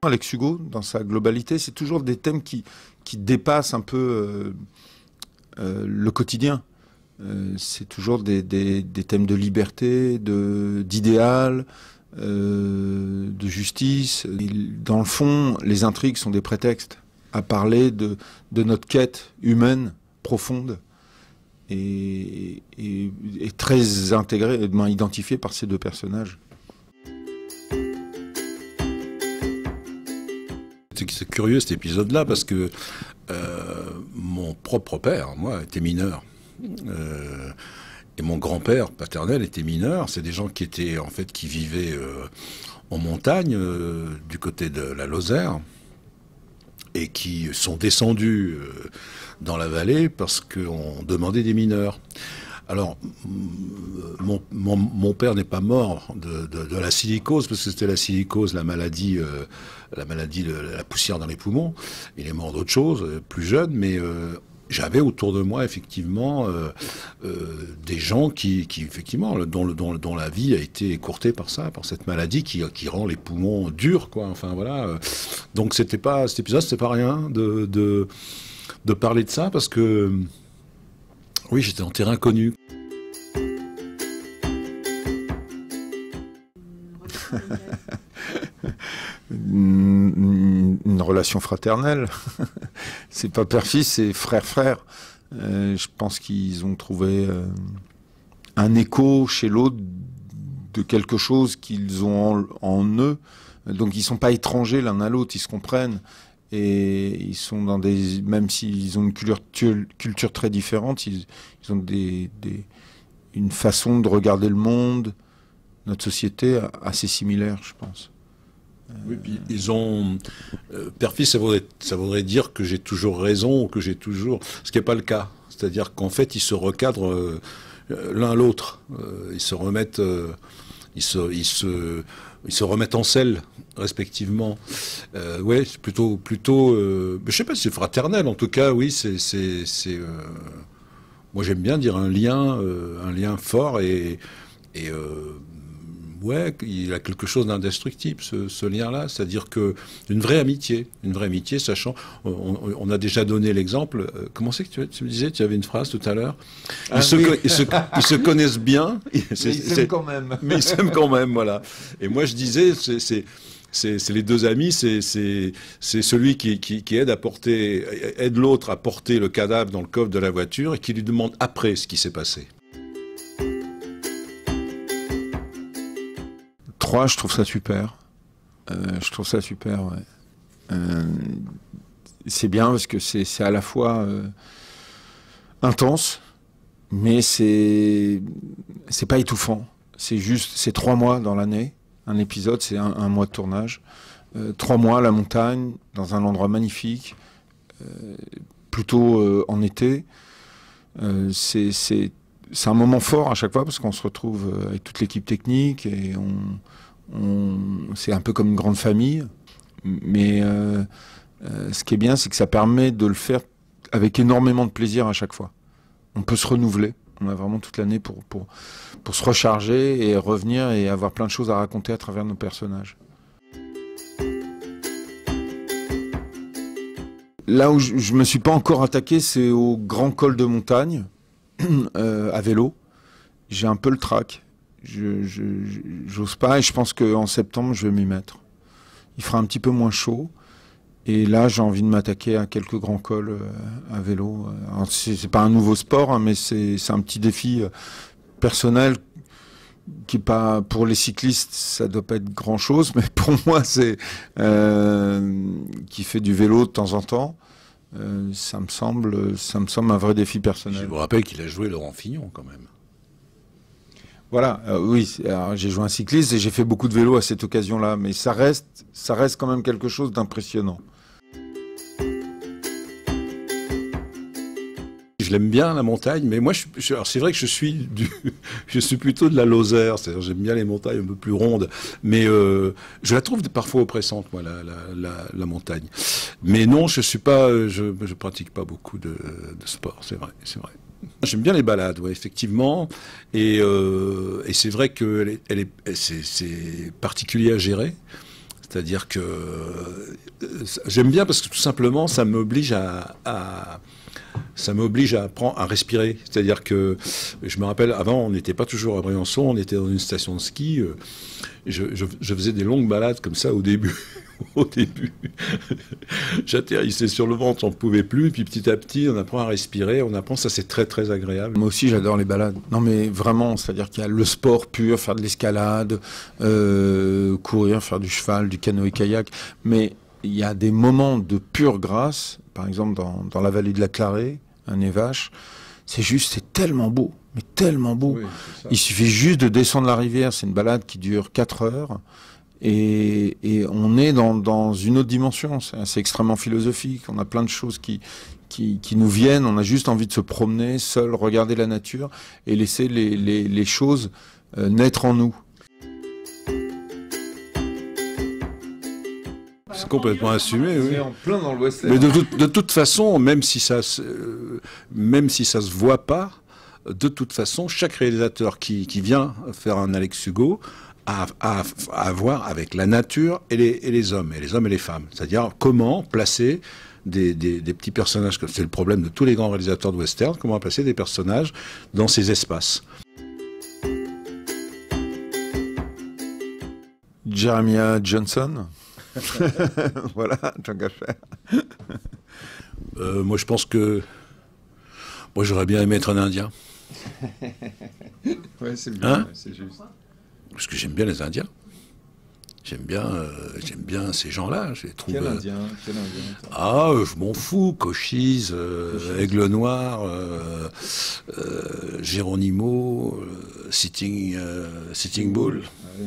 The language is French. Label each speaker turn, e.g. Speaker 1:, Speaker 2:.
Speaker 1: Alex Hugo, dans sa globalité, c'est toujours des thèmes qui dépassent un peu le quotidien. C'est toujours des thèmes de liberté, d'idéal, de justice. Et dans le fond, les intrigues sont des prétextes à parler de notre quête humaine profonde et très intégrée, identifiée par ces deux personnages.
Speaker 2: C'est curieux cet épisode-là parce que mon propre père, moi, était mineur. Et mon grand-père paternel était mineur. C'est des gens qui étaient, en fait, qui vivaient en montagne, du côté de la Lozère, et qui sont descendus dans la vallée parce qu'on demandait des mineurs. Alors, mon père n'est pas mort de la silicose, parce que c'était la silicose, la maladie, la poussière dans les poumons. Il est mort d'autre chose, plus jeune, mais j'avais autour de moi, effectivement, des gens qui effectivement, dont la vie a été écourtée par ça, par cette maladie qui rend les poumons durs, quoi. Enfin, voilà. Donc, cet épisode, c'était pas rien de parler de ça, parce que, oui, j'étais en terrain connu.
Speaker 1: Une relation fraternelle. C'est pas père-fils, c'est frère-frère. Je pense qu'ils ont trouvé un écho chez l'autre de quelque chose qu'ils ont en eux. Donc ils sont pas étrangers l'un à l'autre, ils se comprennent. Et ils sont dans des... Même s'ils ont une culture très différente, ils ont une façon de regarder le monde, notre société, assez similaire, je pense.
Speaker 2: Oui, puis ils ont... père-fils, ça voudrait dire que j'ai toujours raison, ou que j'ai toujours... Ce qui n'est pas le cas. C'est-à-dire qu'en fait, ils se recadrent l'un l'autre. Ils se remettent... Ils se remettent en selle, respectivement. Ouais, c'est plutôt je sais pas si c'est fraternel, en tout cas, oui, moi j'aime bien dire un lien fort ouais, il a quelque chose d'indestructible, ce lien-là, c'est-à-dire que une vraie amitié, sachant, on a déjà donné l'exemple. Comment c'est que tu me disais, tu avais une phrase tout à l'heure. Ils se connaissent bien,
Speaker 1: mais ils s'aiment quand même.
Speaker 2: Mais ils s'aiment quand même, voilà. Et moi je disais, c'est les deux amis, c'est celui qui aide l'autre à porter le cadavre dans le coffre de la voiture et qui lui demande après ce qui s'est passé.
Speaker 1: 3, je trouve ça super. Ouais. C'est bien parce que c'est à la fois intense, mais c'est pas étouffant. C'est 3 mois dans l'année. Un épisode, c'est un mois de tournage. 3 mois à la montagne, dans un endroit magnifique, plutôt en été. C'est un moment fort à chaque fois parce qu'on se retrouve avec toute l'équipe technique et c'est un peu comme une grande famille. Mais ce qui est bien, c'est que ça permet de le faire avec énormément de plaisir à chaque fois. On peut se renouveler. On a vraiment toute l'année pour se recharger et revenir et avoir plein de choses à raconter à travers nos personnages. Là où je me suis pas encore attaqué, c'est au grand col de montagne, à vélo. J'ai un peu le trac. J'ose pas et je pense qu'en septembre, je vais m'y mettre. Il fera un petit peu moins chaud. Et là, j'ai envie de m'attaquer à quelques grands cols à vélo. C'est pas un nouveau sport, hein, mais c'est un petit défi personnel qui est pas... Pour les cyclistes, ça doit pas être grand-chose, mais pour moi, c'est... qui fait du vélo de temps en temps, ça me semble un vrai défi personnel.
Speaker 2: Je vous rappelle qu'il a joué Laurent Fignon, quand même.
Speaker 1: Voilà, oui, j'ai joué un cycliste et j'ai fait beaucoup de vélo à cette occasion-là, mais ça reste quand même quelque chose d'impressionnant.
Speaker 2: Je l'aime bien, la montagne, mais moi, alors c'est vrai que je suis plutôt de la Lozère, c'est-à-dire j'aime bien les montagnes un peu plus rondes, mais je la trouve parfois oppressante, moi, la montagne. Mais non, je pratique pas beaucoup de sport, c'est vrai. J'aime bien les balades, ouais, effectivement, et c'est vrai que c'est particulier à gérer. C'est-à-dire que j'aime bien parce que tout simplement, ça m'oblige ça m'oblige à apprendre à respirer. C'est-à-dire que je me rappelle, avant, on n'était pas toujours à Briançon, on était dans une station de ski. Je faisais des longues balades comme ça au début. Au début, j'atterrissais sur le ventre, on ne pouvait plus, et puis petit à petit, on apprend à respirer, on apprend, ça c'est très très agréable.
Speaker 1: Moi aussi, j'adore les balades. Non, mais vraiment, c'est-à-dire qu'il y a le sport pur, faire de l'escalade, courir, faire du cheval, du canoë-kayak, mais il y a des moments de pure grâce, par exemple dans la vallée de la Clarée, un Névache, c'est tellement beau, mais tellement beau.
Speaker 2: Oui,
Speaker 1: il suffit juste de descendre la rivière, c'est une balade qui dure 4 heures, et on est dans une autre dimension, c'est extrêmement philosophique, on a plein de choses qui nous viennent, on a juste envie de se promener seul, regarder la nature, et laisser les choses naître en nous.
Speaker 2: C'est complètement assumé, oui.
Speaker 1: C'est en plein dans l'Ouest.
Speaker 2: Mais de toute façon, même si ça se voit pas, de toute façon, chaque réalisateur qui vient faire un Alex Hugo a à voir avec la nature et les hommes et les femmes. C'est-à-dire comment placer des petits personnages, c'est le problème de tous les grands réalisateurs de western, comment placer des personnages dans ces espaces.
Speaker 1: Jeremiah Johnson. Voilà, tant qu'à faire.
Speaker 2: Moi, je pense que moi, j'aurais bien aimé être un Indien.
Speaker 1: Ouais, c'est bien,
Speaker 2: hein,
Speaker 1: c'est juste.
Speaker 2: Parce que j'aime bien les Indiens. J'aime bien ces gens-là.
Speaker 1: Quel Indien,
Speaker 2: Ah, je m'en fous. Cochise, Aigle Noir, Geronimo, Sitting Bull.
Speaker 1: Ah oui.